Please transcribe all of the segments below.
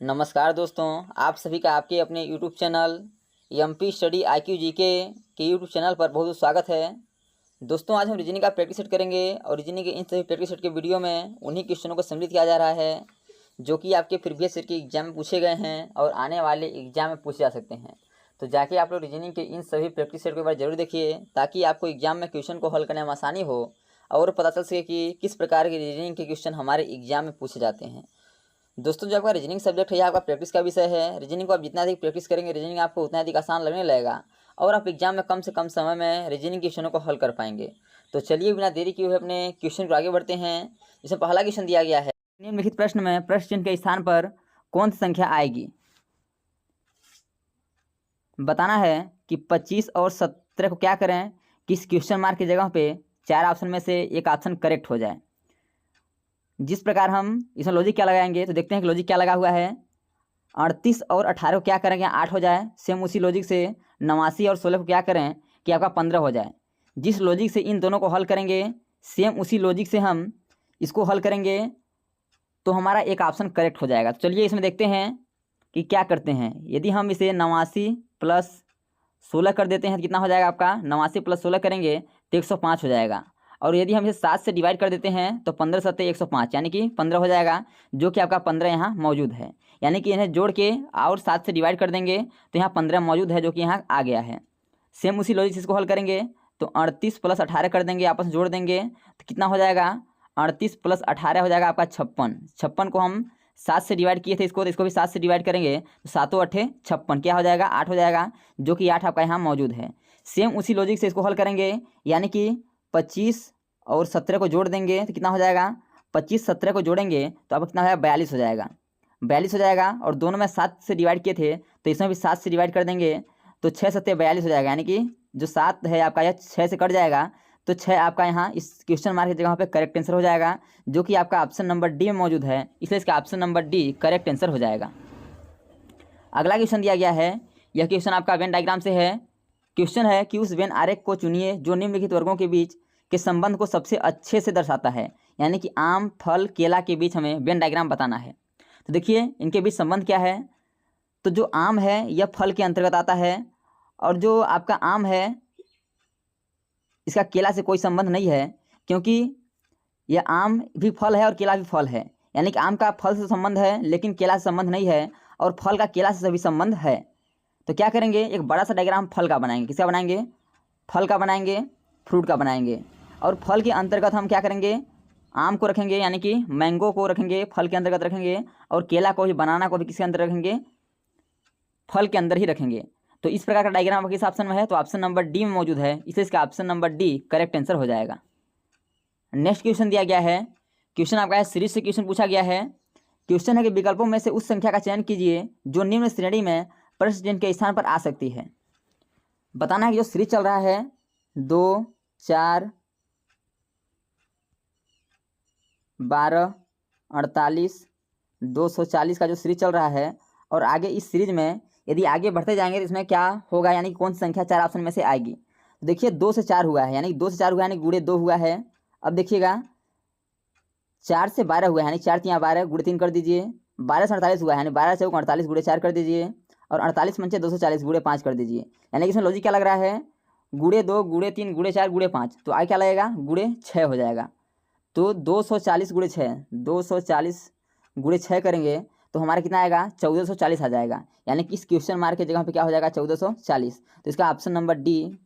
नमस्कार दोस्तों, आप सभी का आपके अपने YouTube channel MP study IQ GK के यूट्यूब चैनल पर बहुत बहुत स्वागत है। दोस्तों, आज हम रीजनिंग का प्रैक्टिस सेट करेंगे और रीजनिंग के इन सभी प्रैक्टिस सेट के वीडियो में उन्हीं क्वेश्चनों को सम्मिलित किया जा रहा है जो कि आपके प्रीवियस ईयर के एग्जाम में पूछे गए हैं और आने वाले एग्जाम में पूछे जा सकते हैं। तो जाके आप लोग रीजनिंग के इन सभी प्रैक्टिस सेट को एक बार जरूर देखिए ताकि आपको एग्जाम में क्वेश्चन को हल करने में आसानी हो और पता चल सके कि किस प्रकार के रीजनिंग के क्वेश्चन हमारे एग्जाम में पूछे जाते हैं। दोस्तों, जो आपका रीजनिंग सब्जेक्ट है, यह आपका प्रैक्टिस का विषय है। रीजनिंग को आप जितना अधिक प्रैक्टिस करेंगे, रीजनिंग आपको उतना अधिक आसान लगने लगेगा और आप एग्जाम में कम से कम समय में रीजनिंग क्वेश्चनों को हल कर पाएंगे। तो चलिए बिना देरी किए हुए अपने क्वेश्चन को आगे बढ़ते हैं। जिसमें पहला क्वेश्चन दिया गया है, निम्नलिखित प्रश्न में प्रश्न चिन्ह के स्थान पर कौन सी संख्या आएगी। बताना है कि 25 और 17 को क्या करें कि इस क्वेश्चन मार्क की जगह पे 4 ऑप्शन में से एक ऑप्शन करेक्ट हो जाए। जिस प्रकार हम इसमें लॉजिक क्या लगाएंगे तो देखते हैं कि लॉजिक क्या लगा हुआ है। 38 और 18 को क्या करेंगे 8 हो जाए। सेम उसी लॉजिक से 89 और 16 को क्या करें कि आपका 15 हो जाए। जिस लॉजिक से इन दोनों को हल करेंगे सेम उसी लॉजिक से हम इसको हल करेंगे तो हमारा एक ऑप्शन करेक्ट हो जाएगा। तो चलिए इसमें देखते हैं कि क्या करते हैं। यदि हम इसे 89 प्लस 16 कर देते हैं तो कितना हो जाएगा आपका, 89 प्लस 16 करेंगे तो 105 हो जाएगा। और यदि हम इसे 7 से डिवाइड कर देते हैं तो 15 सत्ते 105 यानी कि 15 हो जाएगा, जो कि आपका 15 यहाँ मौजूद है। यानी कि इन्हें जोड़ के और 7 से डिवाइड कर देंगे तो यहाँ 15 मौजूद है, जो कि यहाँ आ गया है। सेम उसी लॉजिक से इसको हल करेंगे तो 38 प्लस 18 कर देंगे, आपस में जोड़ देंगे तो कितना हो जाएगा, 38 प्लस 18 हो जाएगा आपका 56। 56 को हम 7 से डिवाइड किए थे इसको, तो इसको भी 7 से डिवाइड करेंगे तो 7 8 56 क्या हो जाएगा, 8 हो जाएगा, जो कि 8 आपका यहाँ मौजूद है। सेम उसी लॉजिक से इसको हल करेंगे, यानी कि 25 और 17 को जोड़ देंगे तो कितना हो जाएगा, 25 17 को जोड़ेंगे तो आपका कितना हो जाएगा, 42 हो जाएगा। 42 हो जाएगा और दोनों में 7 से डिवाइड किए थे तो इसमें भी 7 से डिवाइड कर देंगे तो 6 सत्ते 42 हो जाएगा। यानी कि जो 7 है आपका यह 6 से कट जाएगा तो 6 आपका यहाँ इस क्वेश्चन मार्क की जगह पे करेक्ट आंसर हो जाएगा, जो कि आपका ऑप्शन नंबर डी में मौजूद है। इसलिए इसका option number D correct answer हो जाएगा। अगला क्वेश्चन दिया गया है, यह क्वेश्चन आपका वेन डायग्राम से है। क्वेश्चन है कि उस वेन आरेख को चुनिए जो निम्नलिखित वर्गों के बीच के संबंध को सबसे अच्छे से दर्शाता है। यानी कि आम, फल, केला के बीच हमें वेन डायग्राम बताना है। तो देखिए इनके बीच संबंध क्या है। तो जो आम है यह फल के अंतर्गत आता है और जो आपका आम है इसका केला से कोई संबंध नहीं है, क्योंकि यह आम भी फल है और केला भी फल है। यानी कि आम का फल से संबंध है लेकिन केला से संबंध नहीं है, और फल का केला से सभी संबंध है। तो क्या करेंगे, एक बड़ा सा डायग्राम फल का बनाएंगे। किसका बनाएंगे, फल का बनाएंगे, फ्रूट का बनाएंगे। और फल के अंतर्गत हम क्या करेंगे, आम को रखेंगे, यानी कि मैंगो को रखेंगे, फल के अंतर्गत रखेंगे। और केला को भी, बनाना को भी किसके अंदर रखेंगे, फल के अंदर ही रखेंगे। तो इस प्रकार का डायग्राम किस ऑप्शन में है, तो ऑप्शन नंबर डी में मौजूद है। इसलिए इसका option number D correct answer हो जाएगा। नेक्स्ट क्वेश्चन दिया गया है, क्वेश्चन आपका है सीरीज से क्वेश्चन पूछा गया है। क्वेश्चन है कि विकल्पों में से उस संख्या का चयन कीजिए जो निम्न श्रेणी में प्रश्न चिन्ह के स्थान पर आ सकती है। बताना है कि जो सीरीज चल रहा है 2 4 12 48 240 का जो सीरीज चल रहा है, और आगे इस सीरीज में यदि आगे बढ़ते जाएंगे तो इसमें क्या होगा, यानी कि कौन सी संख्या 4 ऑप्शन में से आएगी। तो देखिए 2 से 4 हुआ है, यानी 2 से 4 हुआ है, यानी गुणे 2 हुआ है। अब देखिएगा 4 से 12 हुआ है, यानी 4 3 12 गुणे 3 कर दीजिए। 12 से 48 हुआ है, यानी 12 से 48 गुणे 4 कर दीजिए। और 48 पंचे 240 गुणे 5 कर दीजिए। यानी कि इसमें लॉजिक क्या लग रहा है, गुणे 2 गुणे 3 गुणे 4 गुणे 5, तो आगे क्या लगेगा, गुणे 6 हो जाएगा। तो 240 गुणे 6, 240 गुणे 6 करेंगे तो हमारा कितना आएगा, 1440 आ जाएगा। यानी कि इस क्वेश्चन मार्क की जगह पे क्या हो जाएगा, 1440। तो इसका ऑप्शन नंबर डी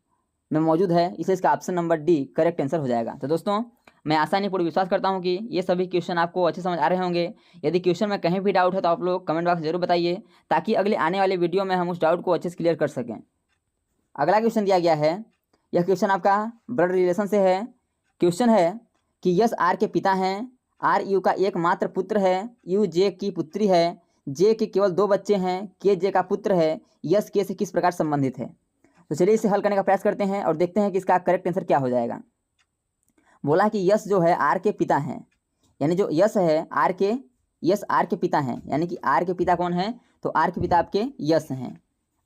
में मौजूद है, इसलिए इसका option number D correct answer हो जाएगा। तो दोस्तों, मैं आसानी पूर्ण विश्वास करता हूं कि ये सभी क्वेश्चन आपको अच्छे समझ आ रहे होंगे। यदि क्वेश्चन में कहीं भी डाउट है तो आप लोग कमेंट बॉक्स जरूर बताइए, ताकि अगले आने वाले वीडियो में हम उस डाउट को अच्छे से क्लियर कर सकें। अगला क्वेश्चन दिया गया है, यह क्वेश्चन आपका ब्लड रिलेशन से है। क्वेश्चन है कि यश आर के पिता हैं, आर यू का एकमात्र पुत्र है, यू जे की पुत्री है, जे के केवल 2 बच्चे हैं, के जे का पुत्र है, यश के से किस प्रकार संबंधित है। तो चलिए इसे हल करने का प्रयास करते हैं और देखते हैं कि इसका करेक्ट आंसर क्या हो जाएगा। बोला कि यश जो है आर के पिता हैं, यानी जो यश है आर के, यश आर के पिता हैं, यानी कि आर के पिता कौन है, तो आर के पिता आपके यश हैं,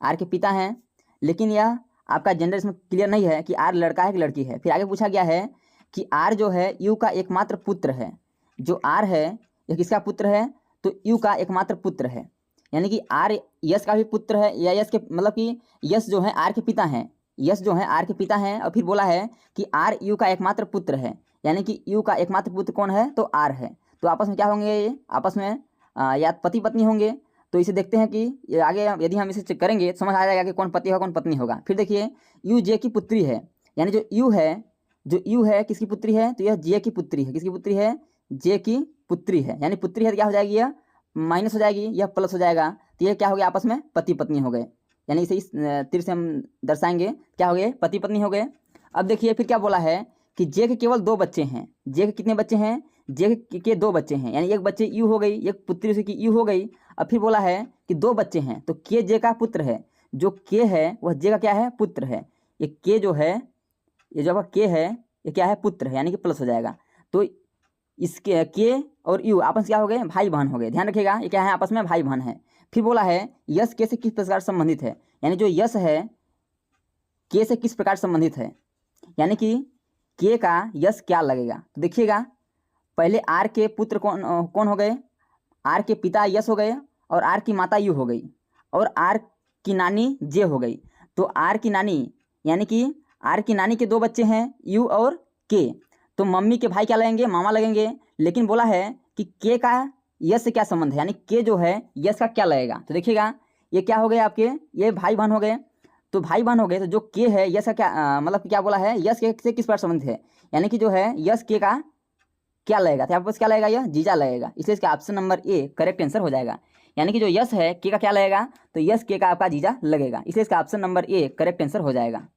आर के पिता हैं। लेकिन यह आपका जेंडर इसमें क्लियर नहीं है कि आर लड़का है कि लड़की है। फिर आगे पूछा गया है कि आर जो है यू का एकमात्र पुत्र है। जो आर है यह किसका पुत्र है, तो यू का एकमात्र पुत्र है, यानी कि आर यश का भी पुत्र है, या यश के मतलब कि यश जो है आर के पिता हैं, यश जो है आर के पिता हैं। और फिर बोला है कि आर यू का एकमात्र पुत्र है, यानी कि यू का एकमात्र पुत्र कौन है, तो आर है। तो आपस में क्या होंगे, ये आपस में या पति पत्नी होंगे। तो इसे देखते हैं कि ये आगे यदि हम इसे चेक करेंगे तो समझ आ जाएगा कि कौन पति होगा कौन पत्नी होगा। फिर देखिए यू जे की पुत्री है, यानी जो यू है किसकी पुत्री है, तो यह जे की पुत्री है। किसकी पुत्री है, जे की पुत्री है, यानी पुत्री है तो क्या हो जाएगी, यह माइनस हो जाएगी, यह प्लस हो जाएगा। तो ये क्या हो गया, आपस में पति पत्नी हो गए, यानी इसे इस तीर से हम दर्शाएंगे, क्या हो गए, पति पत्नी हो गए। अब देखिए फिर क्या बोला है कि जे के केवल 2 बच्चे हैं। जे के कितने बच्चे हैं, जे के 2 बच्चे हैं, यानी एक बच्चे यू हो गई, एक पुत्री उसी की यू हो गई। अब फिर बोला है कि 2 बच्चे हैं, तो के जे का पुत्र है, जो के है वह जे का क्या है, पुत्र है। ये के जो है, ये जो आपका के है ये क्या है, पुत्र है, यानी कि प्लस हो जाएगा। तो इसके के और यू आपस क्या हो गए, भाई बहन हो गए। ध्यान रखिएगा ये क्या है, आपस में भाई बहन है। फिर बोला है यश के से किस प्रकार संबंधित है, यानी जो यश है के से किस प्रकार संबंधित है, यानी कि के का यश क्या लगेगा। तो देखिएगा पहले आर के पुत्र कौन हो गए, आर के पिता यश हो गए, और आर की माता यू हो गई, और आर की नानी जे हो गई। तो आर की नानी, यानी कि आर की नानी के 2 बच्चे हैं यू और के, तो मम्मी के भाई क्या लगेंगे, मामा लगेंगे। लेकिन बोला है कि के का यश से क्या संबंध है, यानी के जो है यश का क्या लगेगा। तो देखिएगा ये क्या हो गए आपके, ये भाई बहन हो गए। तो भाई बहन हो गए, तो जो के है यश का क्या मतलब क्या बोला है, यश के से किस पर संबंधित है, यानी कि जो है यश के का क्या लगेगा, तो यहाँ पर क्या लगेगा, यह जीजा लगेगा। इसलिए इसका option number A correct answer हो जाएगा। यानी कि जो यश है के का क्या लगेगा, तो यश के का आपका जीजा लगेगा, इसलिए इसका option number A correct answer हो जाएगा।